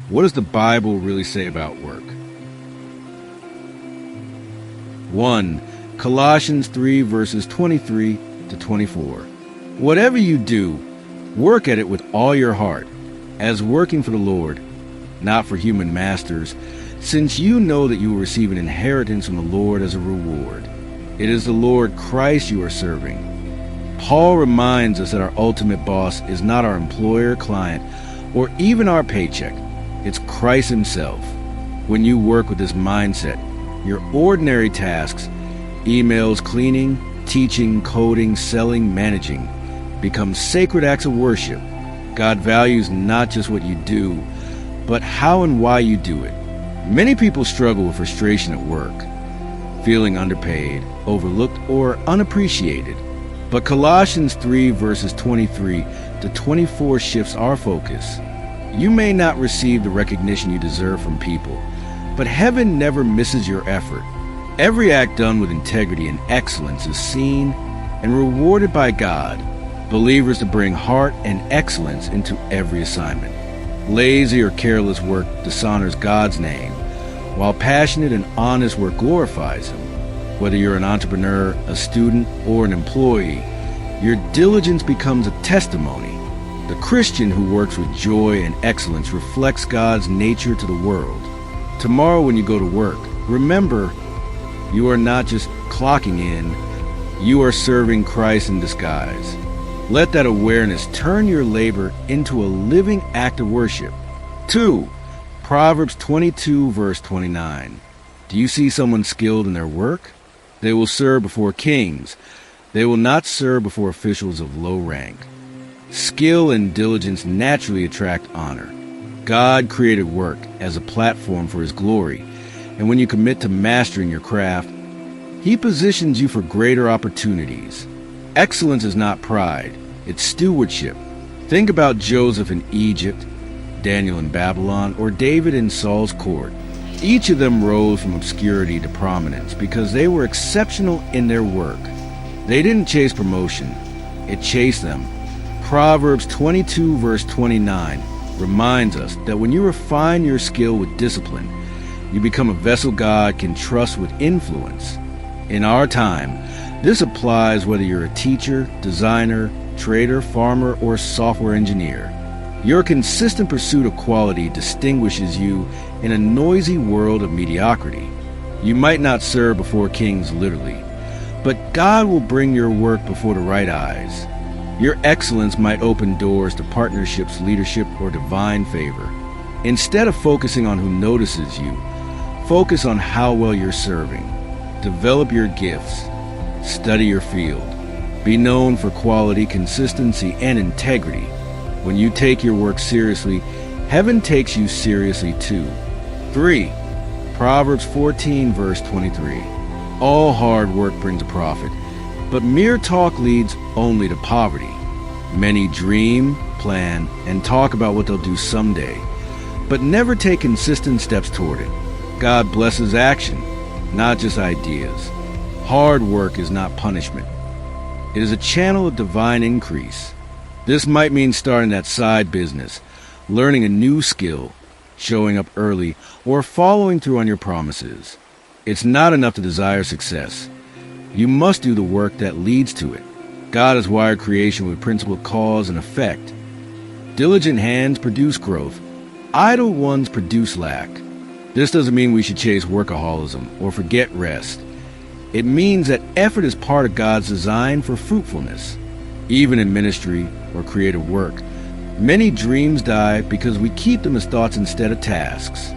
What does the Bible really say about work? 1. Colossians 3 verses 23 to 24. Whatever you do, work at it with all your heart, as working for the Lord, not for human masters, since you know that you will receive an inheritance from the Lord as a reward. It is the Lord Christ you are serving. Paul reminds us that our ultimate boss is not our employer, client, or even our paycheck. It's Christ himself. When you work with this mindset, your ordinary tasks, emails, cleaning, teaching, coding, selling, managing, become sacred acts of worship. God values not just what you do, but how and why you do it. Many people struggle with frustration at work, feeling underpaid, overlooked, or unappreciated. But Colossians 3 verses 23 to 24 shifts our focus. You may not receive the recognition you deserve from people, but heaven never misses your effort. Every act done with integrity and excellence is seen and rewarded by God. Believers to bring heart and excellence into every assignment. Lazy or careless work dishonors God's name, while passionate and honest work glorifies Him. Whether you're an entrepreneur, a student, or an employee, your diligence becomes a testimony. The Christian who works with joy and excellence reflects God's nature to the world. Tomorrow when you go to work, remember, you are not just clocking in, you are serving Christ in disguise. Let that awareness turn your labor into a living act of worship. 2. Proverbs 22 verse 29. Do you see someone skilled in their work? They will serve before kings. They will not serve before officials of low rank. Skill and diligence naturally attract honor. God created work as a platform for His glory, and when you commit to mastering your craft, He positions you for greater opportunities. Excellence is not pride, it's stewardship. Think about Joseph in Egypt, Daniel in Babylon, or David in Saul's court. Each of them rose from obscurity to prominence because they were exceptional in their work. They didn't chase promotion, it chased them. Proverbs 22 verse 29 reminds us that when you refine your skill with discipline, you become a vessel God can trust with influence. In our time, this applies whether you're a teacher, designer, trader, farmer, or software engineer. Your consistent pursuit of quality distinguishes you in a noisy world of mediocrity. You might not serve before kings literally, but God will bring your work before the right eyes. Your excellence might open doors to partnerships, leadership, or divine favor. Instead of focusing on who notices you, focus on how well you're serving. Develop your gifts. Study your field. Be known for quality, consistency, and integrity. When you take your work seriously, heaven takes you seriously too. 3. Proverbs 14 verse 23. All hard work brings a profit, but mere talk leads only to poverty. Many dream, plan, and talk about what they'll do someday, but never take consistent steps toward it. God blesses action, not just ideas. Hard work is not punishment. It is a channel of divine increase. This might mean starting that side business, learning a new skill, showing up early, or following through on your promises. It's not enough to desire success. You must do the work that leads to it. God has wired creation with principle of cause and effect. Diligent hands produce growth. Idle ones produce lack. This doesn't mean we should chase workaholism or forget rest. It means that effort is part of God's design for fruitfulness. Even in ministry or creative work, many dreams die because we keep them as thoughts instead of tasks.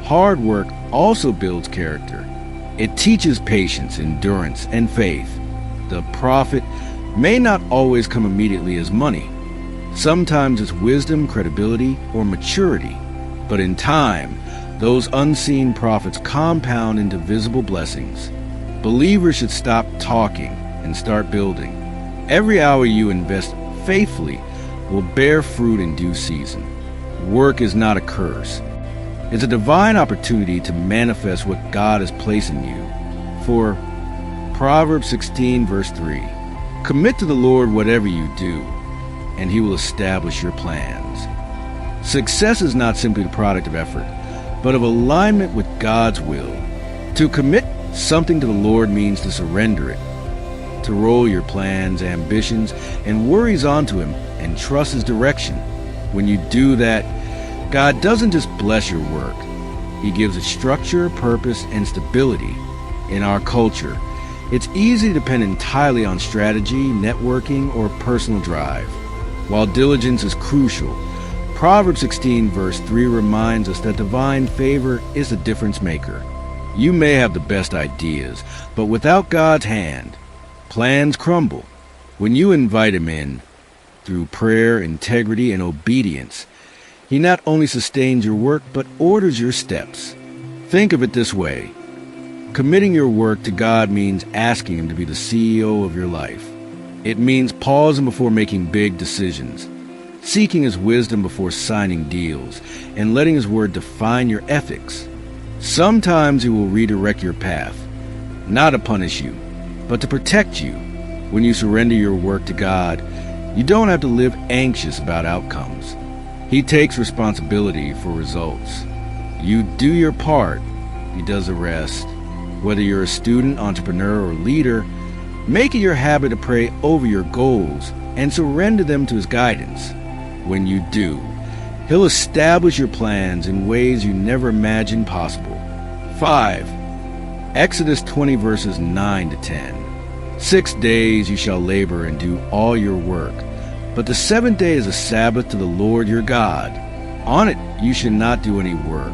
Hard work also builds character. It teaches patience, endurance, and faith. The profit may not always come immediately as money. Sometimes it's wisdom, credibility, or maturity. But in time, those unseen profits compound into visible blessings. Believers should stop talking and start building. Every hour you invest faithfully will bear fruit in due season. Work is not a curse. It's a divine opportunity to manifest what God has placed in you. For Proverbs 16 verse 3, commit to the Lord whatever you do, and He will establish your plans. Success is not simply the product of effort, but of alignment with God's will. To commit something to the Lord means to surrender it, to roll your plans, ambitions, and worries onto Him and trust His direction. When you do that, God doesn't just bless your work. He gives it structure, purpose, and stability. In our culture, it's easy to depend entirely on strategy, networking, or personal drive. While diligence is crucial, Proverbs 16 verse 3 reminds us that divine favor is the difference maker. You may have the best ideas, but without God's hand, plans crumble. When you invite Him in, through prayer, integrity, and obedience, He not only sustains your work, but orders your steps. Think of it this way. Committing your work to God means asking Him to be the CEO of your life. It means pausing before making big decisions, seeking His wisdom before signing deals, and letting His word define your ethics. Sometimes He will redirect your path, not to punish you, but to protect you. When you surrender your work to God, you don't have to live anxious about outcomes. He takes responsibility for results. You do your part, He does the rest. Whether you're a student, entrepreneur, or leader, make it your habit to pray over your goals and surrender them to His guidance. When you do, He'll establish your plans in ways you never imagined possible. 5. Exodus 20 verses 9 to 10. 6 days you shall labor and do all your work, but the seventh day is a Sabbath to the Lord your God. On it you should not do any work.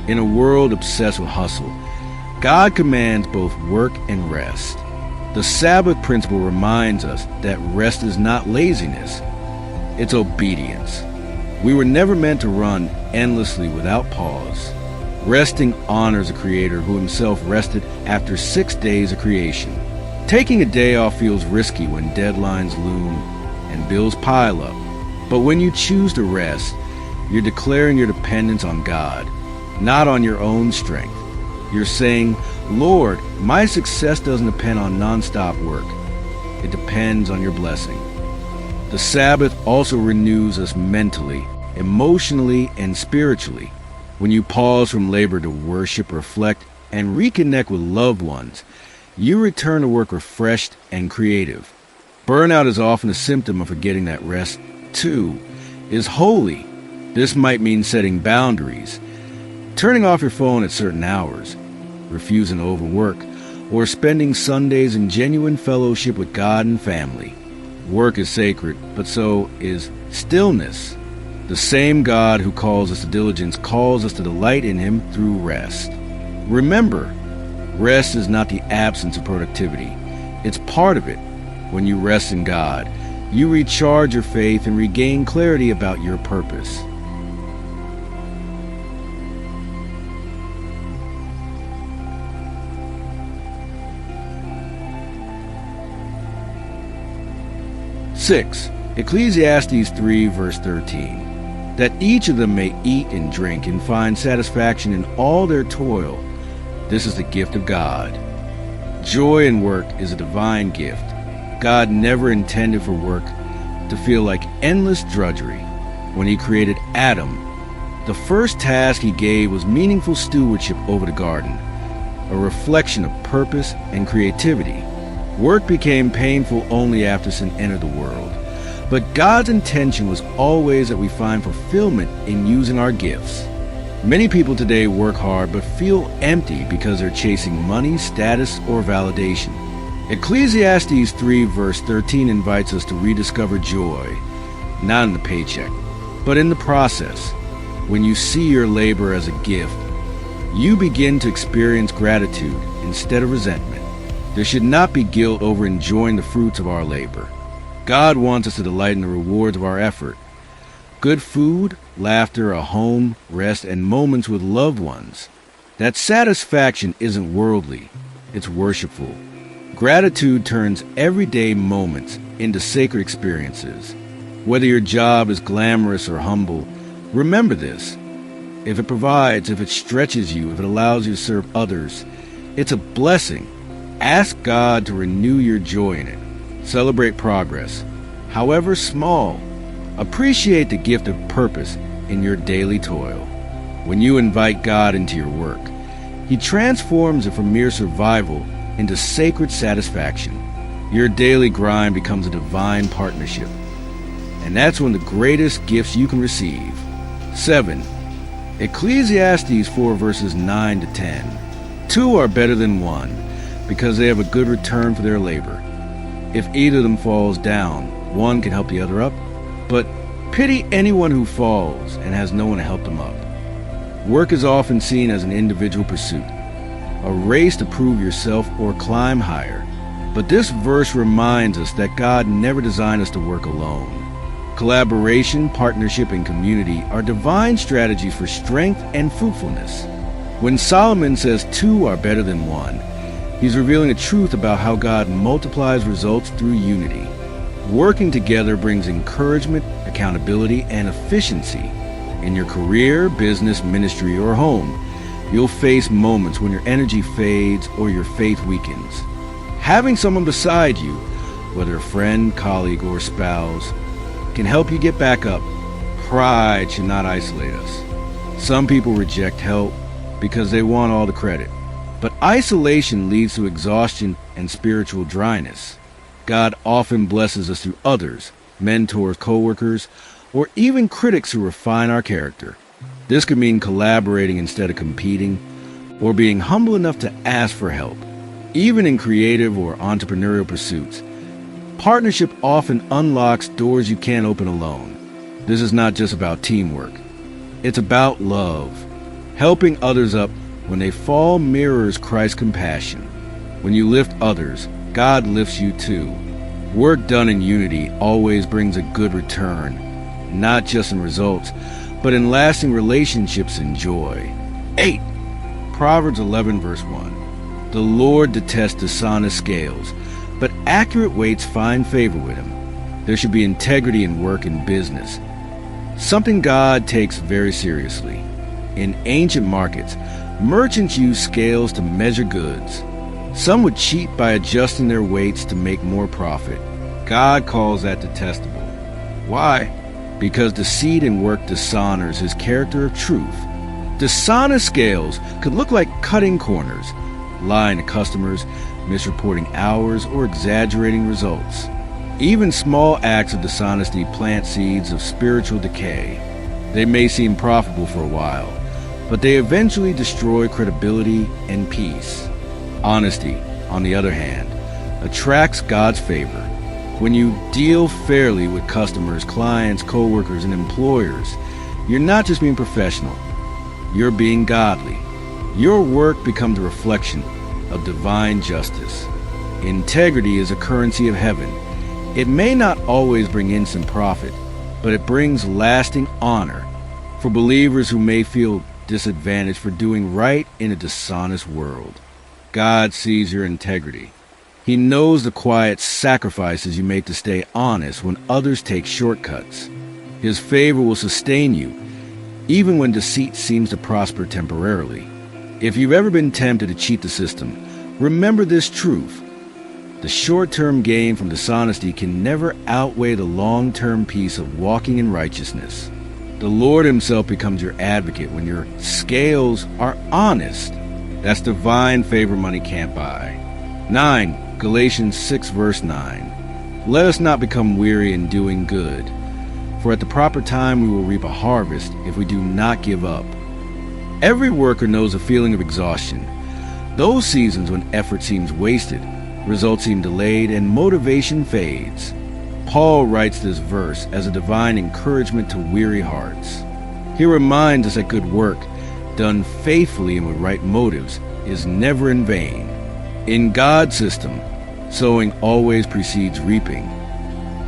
In a world obsessed with hustle, God commands both work and rest. The Sabbath principle reminds us that rest is not laziness, it's obedience. We were never meant to run endlessly without pause. Resting honors a Creator who Himself rested after 6 days of creation. Taking a day off feels risky when deadlines loom and bills pile up. But when you choose to rest, you're declaring your dependence on God, not on your own strength. You're saying, Lord, my success doesn't depend on nonstop work. It depends on your blessing. The Sabbath also renews us mentally, emotionally, and spiritually. When you pause from labor to worship, reflect, and reconnect with loved ones, you return to work refreshed and creative. Burnout is often a symptom of forgetting that rest, too, is holy. This might mean setting boundaries, turning off your phone at certain hours, refusing to overwork, or spending Sundays in genuine fellowship with God and family. Work is sacred, but so is stillness. The same God who calls us to diligence calls us to delight in Him through rest. Remember, rest is not the absence of productivity. It's part of it. When you rest in God, you recharge your faith and regain clarity about your purpose. Six, Ecclesiastes 3 verse 13, that each of them may eat and drink and find satisfaction in all their toil. This is the gift of God. Joy in work is a divine gift. God never intended for work to feel like endless drudgery. When He created Adam, the first task He gave was meaningful stewardship over the garden, a reflection of purpose and creativity. Work became painful only after sin entered the world. But God's intention was always that we find fulfillment in using our gifts. Many people today work hard but feel empty because they're chasing money, status, or validation. Ecclesiastes 3 verse 13 invites us to rediscover joy, not in the paycheck, but in the process. When you see your labor as a gift, you begin to experience gratitude instead of resentment. There should not be guilt over enjoying the fruits of our labor. God wants us to delight in the rewards of our effort. Good food, laughter, a home, rest, and moments with loved ones. That satisfaction isn't worldly, it's worshipful. Gratitude turns everyday moments into sacred experiences. Whether your job is glamorous or humble, remember this. If it provides, if it stretches you, if it allows you to serve others, it's a blessing. Ask God to renew your joy in it. Celebrate progress, however small. Appreciate the gift of purpose in your daily toil. When you invite God into your work, He transforms it from mere survival into sacred satisfaction. Your daily grind becomes a divine partnership. And that's one of the greatest gifts you can receive. 7. Ecclesiastes 4 verses 9 to 10. 2 are better than 1, because they have a good return for their labor. If either of them falls down, one can help the other up, but pity anyone who falls and has no one to help them up. Work is often seen as an individual pursuit, a race to prove yourself or climb higher. But this verse reminds us that God never designed us to work alone. Collaboration, partnership, and community are divine strategies for strength and fruitfulness. When Solomon says 2 are better than 1, he's revealing a truth about how God multiplies results through unity. Working together brings encouragement, accountability, and efficiency. In your career, business, ministry, or home, you'll face moments when your energy fades or your faith weakens. Having someone beside you, whether a friend, colleague, or spouse, can help you get back up. Pride should not isolate us. Some people reject help because they want all the credit. But isolation leads to exhaustion and spiritual dryness. God often blesses us through others, mentors, co-workers, or even critics who refine our character. This could mean collaborating instead of competing, or being humble enough to ask for help. Even in creative or entrepreneurial pursuits, partnership often unlocks doors you can't open alone. This is not just about teamwork. It's about love. Helping others up when they fall mirrors Christ's compassion. When you lift others, God lifts you too. Work done in unity always brings a good return, not just in results, but in lasting relationships and joy. 8. Proverbs 11 verse 1. The Lord detests dishonest scales, but accurate weights find favor with Him. There should be integrity in work and business, something God takes very seriously. In ancient markets, merchants used scales to measure goods. Some would cheat by adjusting their weights to make more profit. God calls that detestable. Why? Because deceit in work dishonors His character of truth. Dishonest scales could look like cutting corners, lying to customers, misreporting hours, or exaggerating results. Even small acts of dishonesty plant seeds of spiritual decay. They may seem profitable for a while, but they eventually destroy credibility and peace. Honesty, on the other hand, attracts God's favor. When you deal fairly with customers, clients, co-workers, and employers, you're not just being professional, you're being godly. Your work becomes a reflection of divine justice. Integrity is a currency of heaven. It may not always bring instant profit, but it brings lasting honor for believers who may feel disadvantaged for doing right in a dishonest world. God sees your integrity. He knows the quiet sacrifices you make to stay honest when others take shortcuts. His favor will sustain you, even when deceit seems to prosper temporarily. If you've ever been tempted to cheat the system, remember this truth. The short-term gain from dishonesty can never outweigh the long-term peace of walking in righteousness. The Lord Himself becomes your advocate when your scales are honest. That's divine favor money can't buy. 9. Galatians 6 verse 9. Let us not become weary in doing good, for at the proper time we will reap a harvest if we do not give up. Every worker knows a feeling of exhaustion. Those seasons when effort seems wasted, results seem delayed, and motivation fades. Paul writes this verse as a divine encouragement to weary hearts. He reminds us that good work, done faithfully and with right motives, is never in vain. In God's system, sowing always precedes reaping.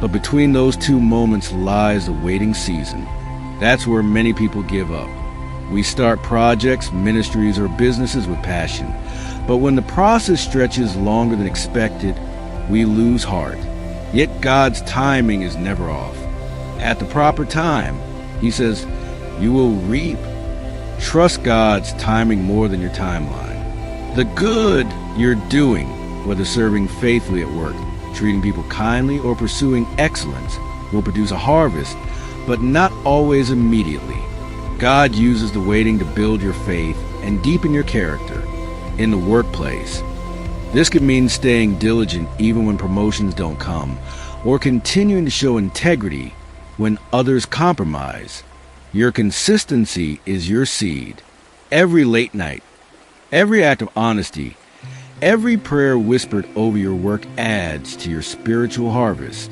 But between those two moments lies the waiting season. That's where many people give up. We start projects, ministries, or businesses with passion, but when the process stretches longer than expected, we lose heart. Yet God's timing is never off. At the proper time, He says, you will reap. Trust God's timing more than your timeline. The good you're doing, whether serving faithfully at work, treating people kindly, or pursuing excellence, will produce a harvest but not always immediately. God uses the waiting to build your faith and deepen your character. In the workplace, this could mean staying diligent even when promotions don't come, or continuing to show integrity when others compromise. Your consistency is your seed. Every late night, every act of honesty, every prayer whispered over your work adds to your spiritual harvest.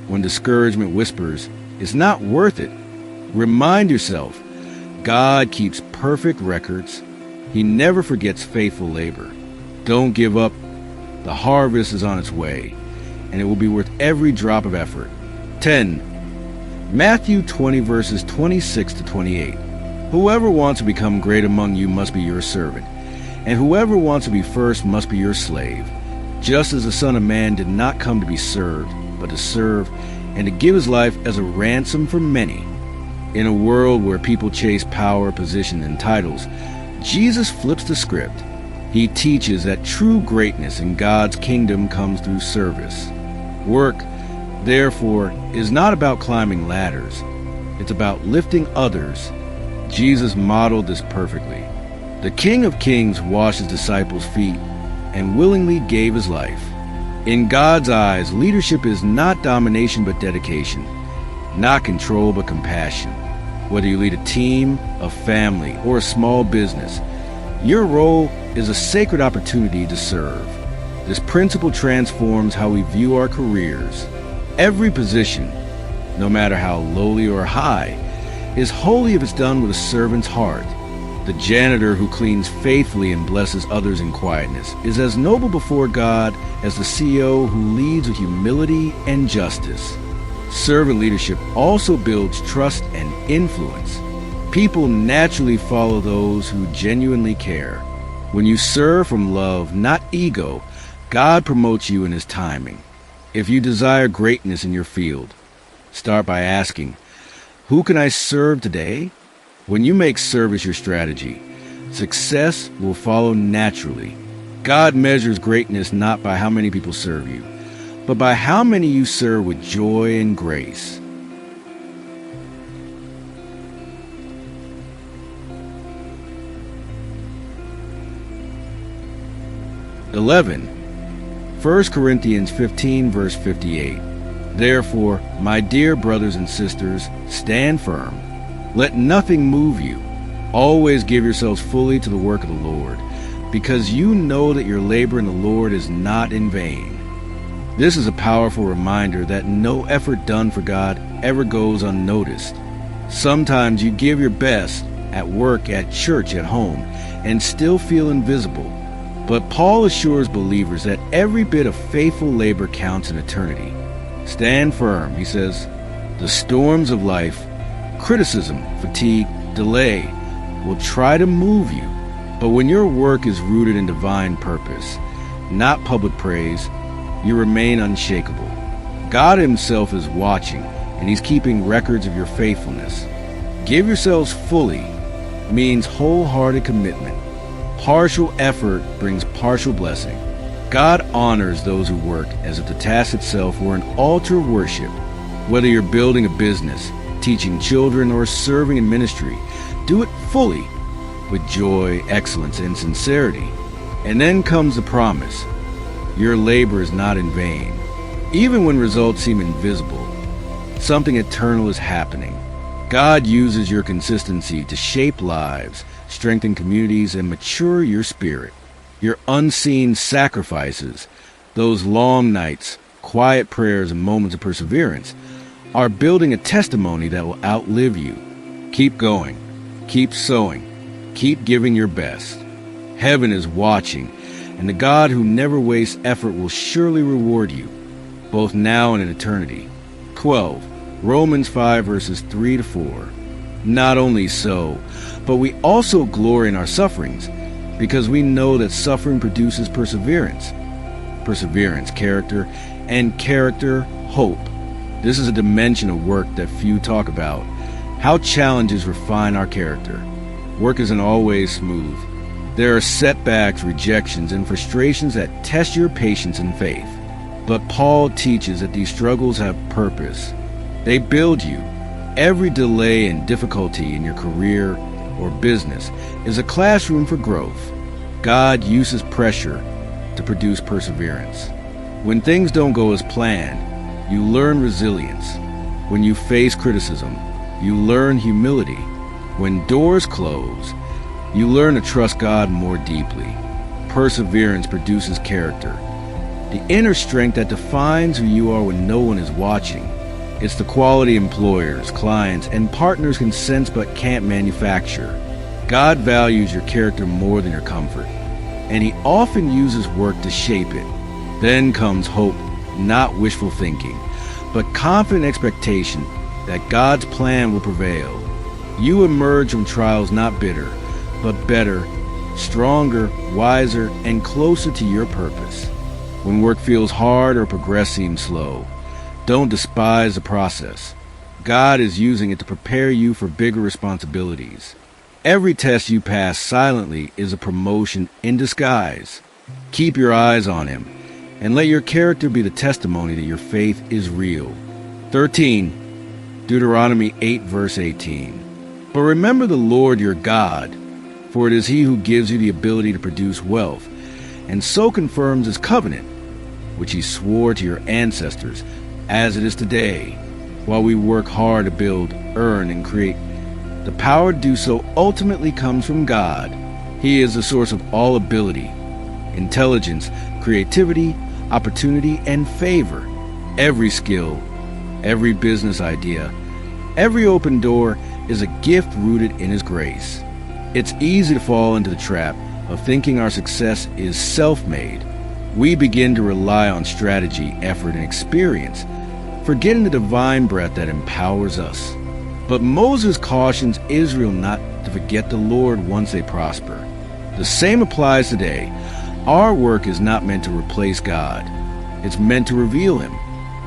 When discouragement whispers, "It's not worth it," remind yourself, God keeps perfect records. He never forgets faithful labor. Don't give up. The harvest is on its way, and it will be worth every drop of effort. 10. Matthew 20 verses 26 to 28. Whoever wants to become great among you must be your servant, and whoever wants to be first must be your slave, just as the Son of Man did not come to be served, but to serve, and to give his life as a ransom for many. In a world where people chase power, position, and titles, Jesus flips the script. He teaches that true greatness in God's kingdom comes through service. Work, therefore, is not about climbing ladders. It's about lifting others. Jesus modeled this perfectly. The King of Kings washed his disciples' feet and willingly gave his life. In God's eyes, leadership is not domination but dedication, not control but compassion. Whether you lead a team, a family, or a small business, your role is a sacred opportunity to serve. This principle transforms how we view our careers. Every position, no matter how lowly or high, is holy if it's done with a servant's heart. The janitor who cleans faithfully and blesses others in quietness is as noble before God as the CEO who leads with humility and justice. Servant leadership also builds trust and influence. People naturally follow those who genuinely care. When you serve from love, not ego, God promotes you in his timing. If you desire greatness in your field, start by asking, who can I serve today? When you make service your strategy, success will follow naturally. God measures greatness not by how many people serve you, but by how many you serve with joy and grace. (11) 1 Corinthians 15 verse 58. Therefore, my dear brothers and sisters, stand firm. Let nothing move you. Always give yourselves fully to the work of the Lord, because you know that your labor in the Lord is not in vain. This is a powerful reminder that no effort done for God ever goes unnoticed. Sometimes you give your best at work, at church, at home, and still feel invisible. But Paul assures believers that every bit of faithful labor counts in eternity. Stand firm, he says. The storms of life, criticism, fatigue, delay, will try to move you. But when your work is rooted in divine purpose, not public praise, you remain unshakable. God himself is watching, and he's keeping records of your faithfulness. Give yourselves fully means wholehearted commitment. Partial effort brings partial blessing. God honors those who work as if the task itself were an altar of worship. Whether you're building a business, teaching children, or serving in ministry, do it fully, with joy, excellence, and sincerity. And then comes the promise. Your labor is not in vain. Even when results seem invisible, something eternal is happening. God uses your consistency to shape lives, strengthen communities, and mature your spirit. Your unseen sacrifices, those long nights, quiet prayers, and moments of perseverance, are building a testimony that will outlive you. Keep going. Keep sowing. Keep giving your best. Heaven is watching, and the God who never wastes effort will surely reward you, both now and in eternity. 12. Romans 5 verses 3 to 4. Not only so, but we also glory in our sufferings, because we know that suffering produces perseverance. Perseverance, character, and character, hope. This is a dimension of work that few talk about. How challenges refine our character. Work isn't always smooth. There are setbacks, rejections, and frustrations that test your patience and faith. But Paul teaches that these struggles have purpose. They build you. Every delay and difficulty in your career or business is a classroom for growth. God uses pressure to produce perseverance. When things don't go as planned, you learn resilience. When you face criticism, you learn humility. When doors close, you learn to trust God more deeply. Perseverance produces character, the inner strength that defines who you are when no one is watching. It's the quality employers, clients, and partners can sense but can't manufacture. God values your character more than your comfort, and He often uses work to shape it. Then comes hope, not wishful thinking, but confident expectation that God's plan will prevail. You emerge from trials not bitter, but better, stronger, wiser, and closer to your purpose. When work feels hard or progress seems slow, don't despise the process. God is using it to prepare you for bigger responsibilities. Every test you pass silently is a promotion in disguise. Keep your eyes on Him, and let your character be the testimony that your faith is real. 13. Deuteronomy 8 verse 18. But remember the Lord your God, for it is He who gives you the ability to produce wealth, and so confirms His covenant, which He swore to your ancestors, as it is today, while we work hard to build, earn, and create. The power to do so ultimately comes from God. He is the source of all ability, intelligence, creativity, opportunity, and favor. Every skill, every business idea, every open door is a gift rooted in His grace. It's easy to fall into the trap of thinking our success is self-made. We begin to rely on strategy, effort, and experience, forgetting the divine breath that empowers us. But Moses cautions Israel not to forget the Lord once they prosper. The same applies today. Our work is not meant to replace God. It's meant to reveal Him.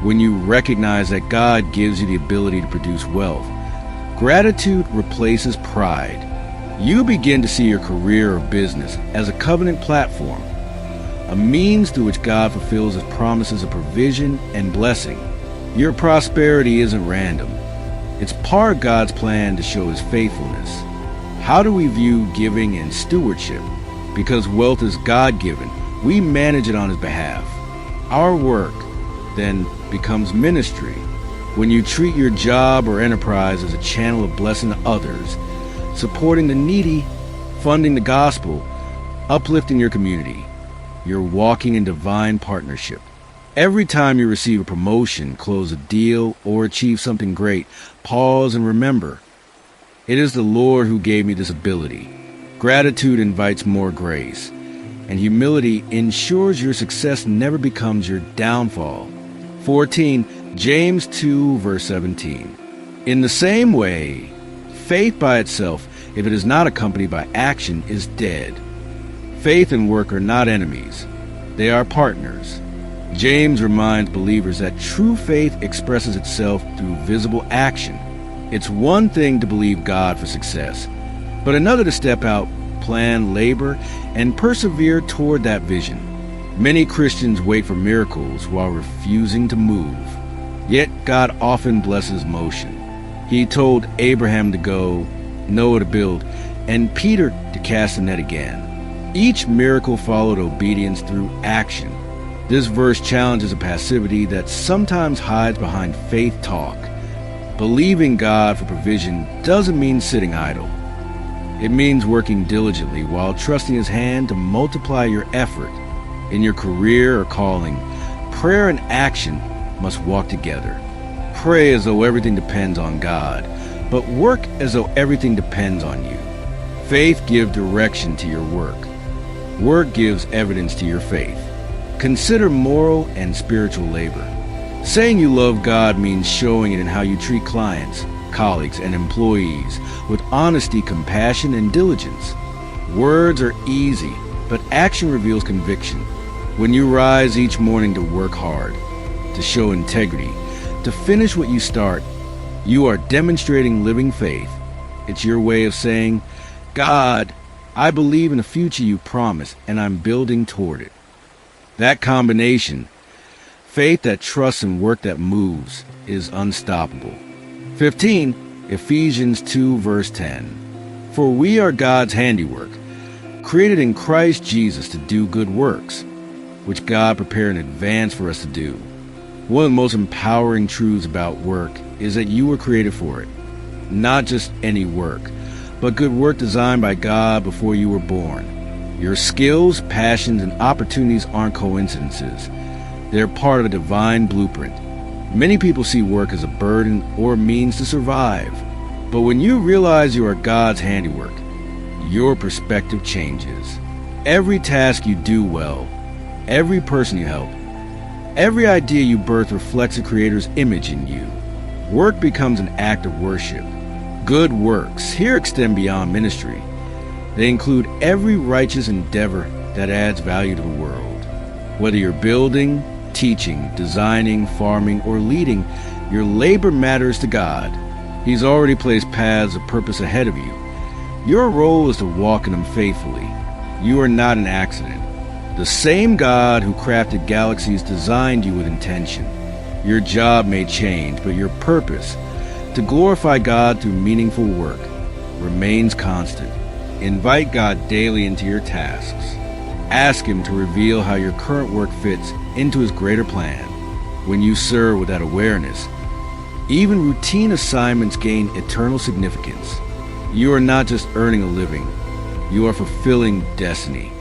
When you recognize that God gives you the ability to produce wealth, gratitude replaces pride. You begin to see your career or business as a covenant platform, a means through which God fulfills His promises of provision and blessing. Your prosperity isn't random. It's part of God's plan to show His faithfulness. How do we view giving and stewardship? Because wealth is God-given, we manage it on His behalf. Our work then becomes ministry. When you treat your job or enterprise as a channel of blessing to others, supporting the needy, funding the gospel, uplifting your community, you're walking in divine partnership. Every time you receive a promotion, close a deal, or achieve something great, pause and remember, it is the Lord who gave me this ability. Gratitude invites more grace, and humility ensures your success never becomes your downfall. 14. James 2 verse 17. In the same way, faith by itself, if it is not accompanied by action, is dead. Faith and work are not enemies. They are partners. James reminds believers that true faith expresses itself through visible action. It's one thing to believe God for success, but another to step out, plan, labor, and persevere toward that vision. Many Christians wait for miracles while refusing to move. Yet God often blesses motion. He told Abraham to go, Noah to build, and Peter to cast the net again. Each miracle followed obedience through action. This verse challenges a passivity that sometimes hides behind faith talk. Believing God for provision doesn't mean sitting idle. It means working diligently while trusting His hand to multiply your effort. In your career or calling, prayer and action must walk together. Pray as though everything depends on God, but work as though everything depends on you. Faith gives direction to your work. Work gives evidence to your faith. Consider moral and spiritual labor. Saying you love God means showing it in how you treat clients, colleagues, and employees with honesty, compassion, and diligence. Words are easy, but action reveals conviction. When you rise each morning to work hard, to show integrity, to finish what you start, you are demonstrating living faith. It's your way of saying, God, I believe in a future you promised, and I'm building toward it. That combination, faith that trusts and work that moves, is unstoppable. 15. Ephesians 2 verse 10. For we are God's handiwork, created in Christ Jesus to do good works, which God prepared in advance for us to do. One of the most empowering truths about work is that you were created for it. Not just any work, but good work designed by God before you were born. Your skills, passions, and opportunities aren't coincidences. They're part of a divine blueprint. Many people see work as a burden or a means to survive. But when you realize you are God's handiwork, your perspective changes. Every task you do well, every person you help, every idea you birth reflects the Creator's image in you. Work becomes an act of worship. Good works here extend beyond ministry. They include every righteous endeavor that adds value to the world. Whether you're building, teaching, designing, farming, or leading, your labor matters to God. He's already placed paths of purpose ahead of you. Your role is to walk in them faithfully. You are not an accident. The same God who crafted galaxies designed you with intention. Your job may change, but your purpose, to glorify God through meaningful work, remains constant. Invite God daily into your tasks. Ask Him to reveal how your current work fits into His greater plan. When you serve with that awareness, even routine assignments gain eternal significance. You are not just earning a living, you are fulfilling destiny.